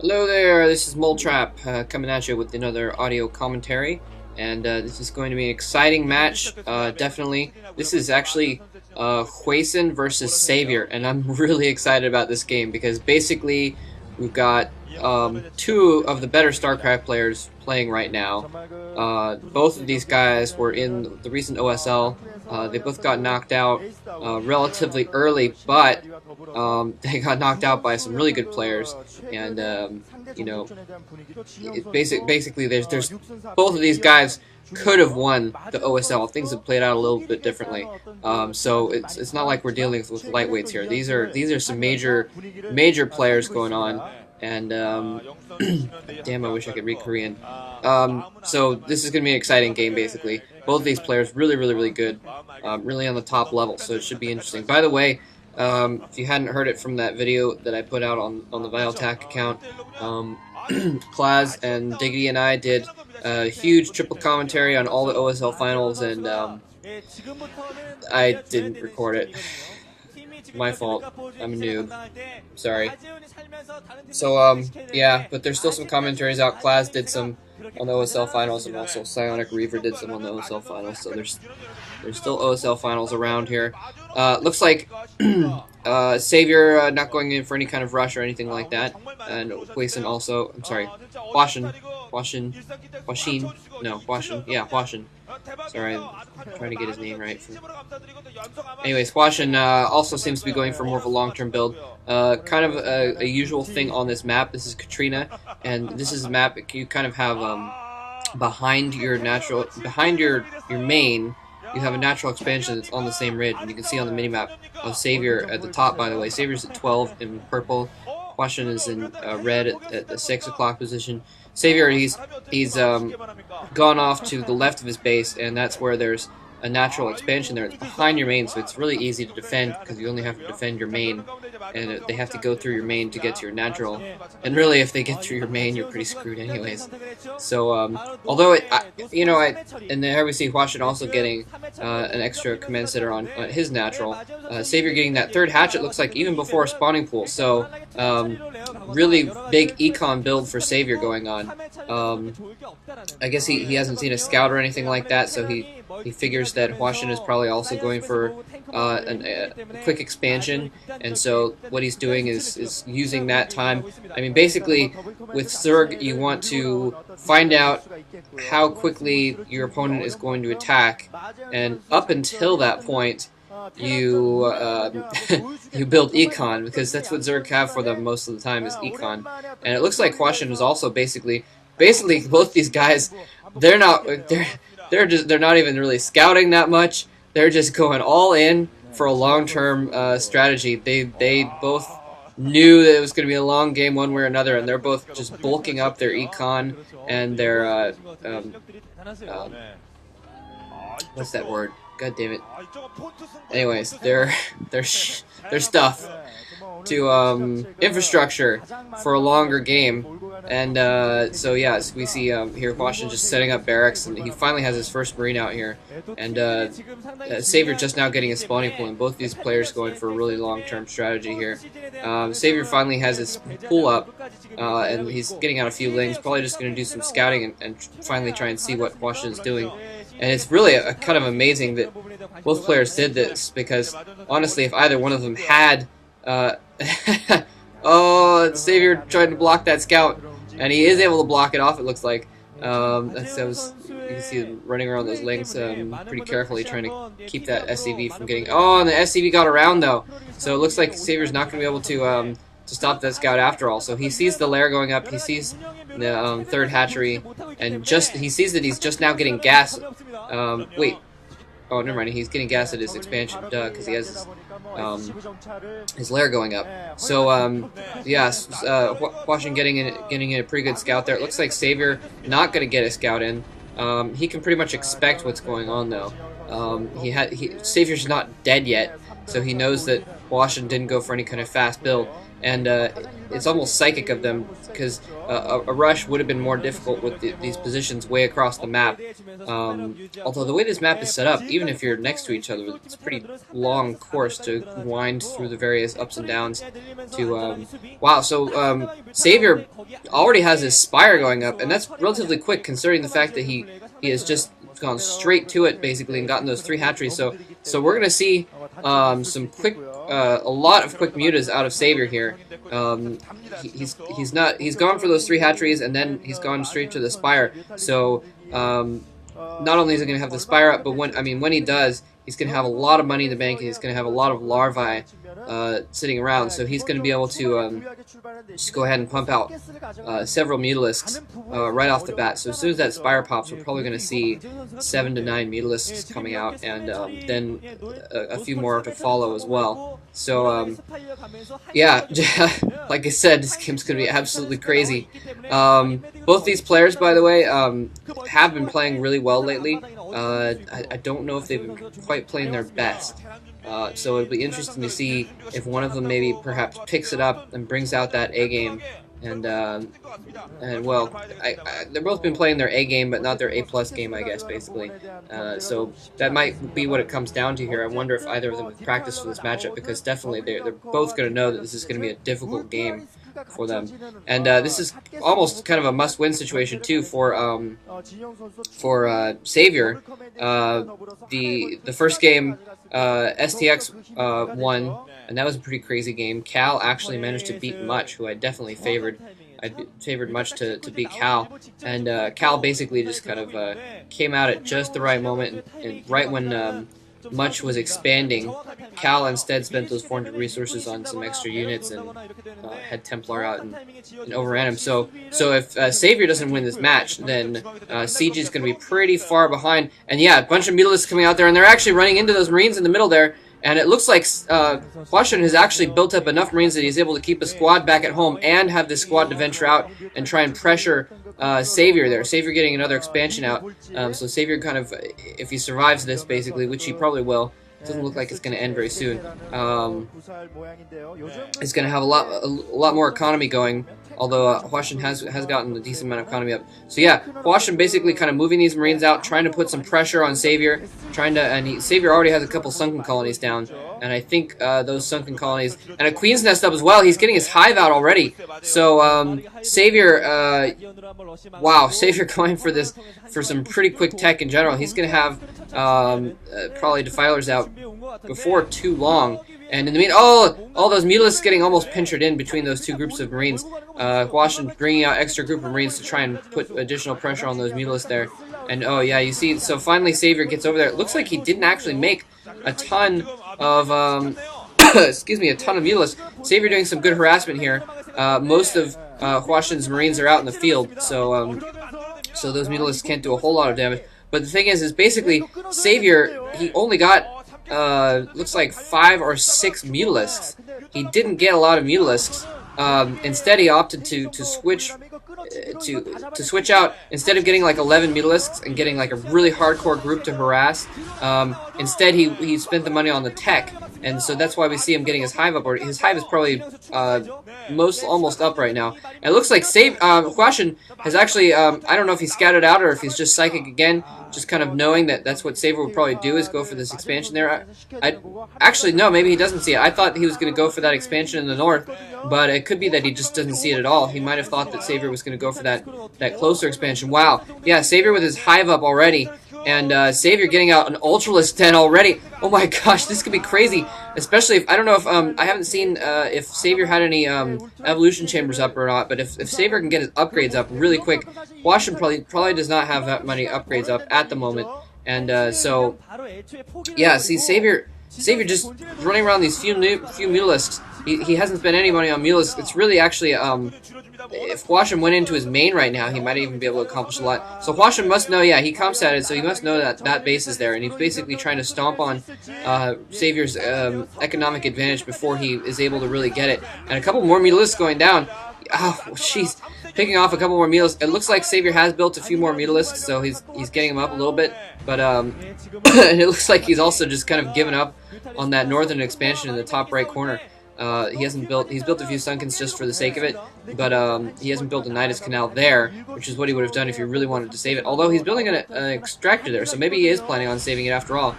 Hello there, this is Moletrap coming at you with another audio commentary, and this is going to be an exciting match, definitely. This is actually Hwasin versus Savior, and I'm really excited about this game because basically we've got two of the better StarCraft players playing right now. Both of these guys were in the recent OSL. They both got knocked out relatively early, but they got knocked out by some really good players, and you know, basically, there's both of these guys could have won the OSL. Things have played out a little bit differently, so it's not like we're dealing with lightweights here. These are some major players going on, and damn, I wish I could read Korean. So this is going to be an exciting game, basically. Both of these players really good, really on the top level, so it should be interesting. By the way, if you hadn't heard it from that video that I put out on the Vialtac account, Klaz and Diggity and I did a huge triple commentary on all the OSL finals, and I didn't record it. My fault. I'm a noob. Sorry. So, yeah, but there's still some commentaries out. Klaz did some on the OSL finals, and also Psionic Reaver did some on the OSL finals, so there's still OSL finals around here. Looks like Savior not going in for any kind of rush or anything like that, and Hwasin also, I'm sorry, Hwasin, sorry, I'm trying to get his name right. Anyways, Hwasin also seems to be going for more of a long-term build. Kind of a usual thing on this map. This is Katrina, and this is a map you kind of have behind your main. You have a natural expansion that's on the same ridge, and you can see on the minimap of Savior at the top, by the way. Savior's at 12 in purple. Hwasin is in red at the 6 o'clock position. Savior, he's gone off to the left of his base, and that's where there's a natural expansion there. It's behind your main, so it's really easy to defend because you only have to defend your main, and they have to go through your main to get to your natural. And really, if they get through your main, you're pretty screwed anyways. So, although and there we see Hwasin also getting an extra command center on his natural. Savior getting that third hatchet looks like even before spawning pool. So, really big econ build for Savior going on. I guess he hasn't seen a scout or anything like that, so he figures that Hwasin is probably also going for a quick expansion, and so what he's doing is using that time. I mean, basically, with Zerg, you want to find out how quickly your opponent is going to attack, and up until that point, you you build econ, because that's what Zerg have for them most of the time is econ. And it looks like Hwasin is also basically both these guys, they're not even really scouting that much. They're just going all in for a long-term strategy. They both knew that it was going to be a long game one way or another, and they're both just bulking up their econ and their what's that word? God damn it. Anyways, their stuff to infrastructure for a longer game. And so yeah, so we see here Hwasin just setting up barracks, and he finally has his first marine out here. And Savior just now getting a spawning pool, and both these players going for a really long-term strategy here. Savior finally has his pool up, and he's getting out a few lings, probably just going to do some scouting and finally try and see what Hwasin is doing. And it's really a kind of amazing that both players did this, because honestly, if either one of them had oh, Savior tried to block that scout, and he is able to block it off, it looks like. You can see him running around those links pretty carefully, trying to keep that SCV from getting... Oh, and the SCV got around, though. So it looks like Savior's not going to be able to stop that scout after all. So he sees the lair going up, he sees the third hatchery, and he sees that he's just now getting gas. Wait. Oh, never mind. He's getting gas at his expansion, because he has his lair going up. So, yes, Hwasin getting in a pretty good scout there. It looks like Savior not going to get a scout in. He can pretty much expect what's going on, though. Savior's not dead yet, so he knows that Hwasin didn't go for any kind of fast build. and it's almost psychic of them, because a rush would have been more difficult with these positions way across the map. Although the way this map is set up, even if you're next to each other, it's a pretty long course to wind through the various ups and downs. Wow, so Savior already has his Spire going up, and that's relatively quick considering the fact that he has just gone straight to it basically and gotten those 3 hatcheries. So we're gonna see some quick, a lot of quick mutas out of Savior here. He's gone for those 3 hatcheries, and then he's gone straight to the Spire. So not only is he gonna have the Spire up, but when he does, he's gonna have a lot of money in the bank, and he's gonna have a lot of larvae sitting around. So he's gonna be able to just go ahead and pump out several Mutalisks right off the bat. So as soon as that Spire pops, we're probably going to see 7 to 9 Mutalisks coming out, and then a few more to follow as well. So yeah, like I said, this game's going to be absolutely crazy. Both these players, by the way, have been playing really well lately. I don't know if they've been quite playing their best. So it'll be interesting to see if one of them maybe perhaps picks it up and brings out that A game, and well, they're both been playing their A game, but not their A+ game, I guess, basically. So that might be what it comes down to here. I wonder if either of them have practiced for this matchup, because definitely they're both going to know that this is going to be a difficult game for them, and this is almost kind of a must-win situation too for Savior. The first game, STX won, and that was a pretty crazy game. Cal actually managed to beat Much, who I definitely favored. I favored Much to beat Cal, and Cal basically just kind of came out at just the right moment, and right when Much was expanding, Cal instead spent those 400 resources on some extra units and had Templar out and overran him. So if Savior doesn't win this match, then Siege is going to be pretty far behind. And yeah, a bunch of Mutalisks coming out there, and they're actually running into those Marines in the middle there. And it looks like Hwasin has actually built up enough Marines that he's able to keep a squad back at home and have this squad to venture out and try and pressure Savior there. Savior getting another expansion out. So Savior kind of, if he survives this basically, which he probably will, it doesn't look like it's going to end very soon. It's going to have a lot more economy going, although Hwasin has gotten a decent amount of economy up. So yeah, Hwasin basically kind of moving these Marines out, trying to put some pressure on Savior, Savior already has a couple sunken colonies down, and I think those sunken colonies, and a Queen's Nest up as well. He's getting his hive out already. So Savior, wow, Savior going for some pretty quick tech in general. He's going to have probably Defilers out before too long. And in the meantime, all those Mutalisks getting almost pinchered in between those two groups of Marines. Hwasin bringing out extra group of Marines to try and put additional pressure on those Mutalisks there. And oh yeah, you see, so finally Savior gets over there. It looks like he didn't actually make a ton of, excuse me, a ton of Mutalisks. Savior doing some good harassment here. Most of Hwasin's Marines are out in the field, so so those Mutalisks can't do a whole lot of damage. But the thing is basically Savior, he only got looks like 5 or 6 Mutalisks. He didn't get a lot of Mutalisks. Instead, he opted to switch switch out. Instead of getting like 11 Mutalisks and getting like a really hardcore group to harass, instead he spent the money on the tech, and so that's why we see him getting his hive up. Or his hive is probably almost up right now. And it looks like Hwasin has actually I don't know if he scouted out or if he's just psychic again, just kind of knowing that that's what Savior would probably do, is go for this expansion there. Actually, no, maybe he doesn't see it. I thought he was going to go for that expansion in the north, but it could be that he just doesn't see it at all. He might have thought that Savior was going to go for that closer expansion. Wow, yeah, Savior with his hive up already, and Savior getting out an Ultralisk 10 already. Oh my gosh, this could be crazy, especially if, I don't know if, I haven't seen if Savior had any evolution chambers up or not, but if Savior can get his upgrades up really quick, Hwasin probably does not have that many upgrades up at the moment, and so, yeah, see, Savior just running around these few Mutalisks. He hasn't spent any money on Mutalisks. It's really actually, if Hwasin went into his main right now, he might even be able to accomplish a lot. So Hwasin must know, yeah, he comstatted, so he must know that base is there, and he's basically trying to stomp on Savior's economic advantage before he is able to really get it. And a couple more Mutalisks going down. Oh, jeez. Picking off a couple more Mutalisks. It looks like Savior has built a few more Mutalisks, so he's getting them up a little bit. But and it looks like he's also just kind of given up on that northern expansion in the top right corner. He hasn't built. He's built a few Sunkens just for the sake of it, but he hasn't built a Nidus Canal there, which is what he would have done if he really wanted to save it. Although he's building an extractor there, so maybe he is planning on saving it after all.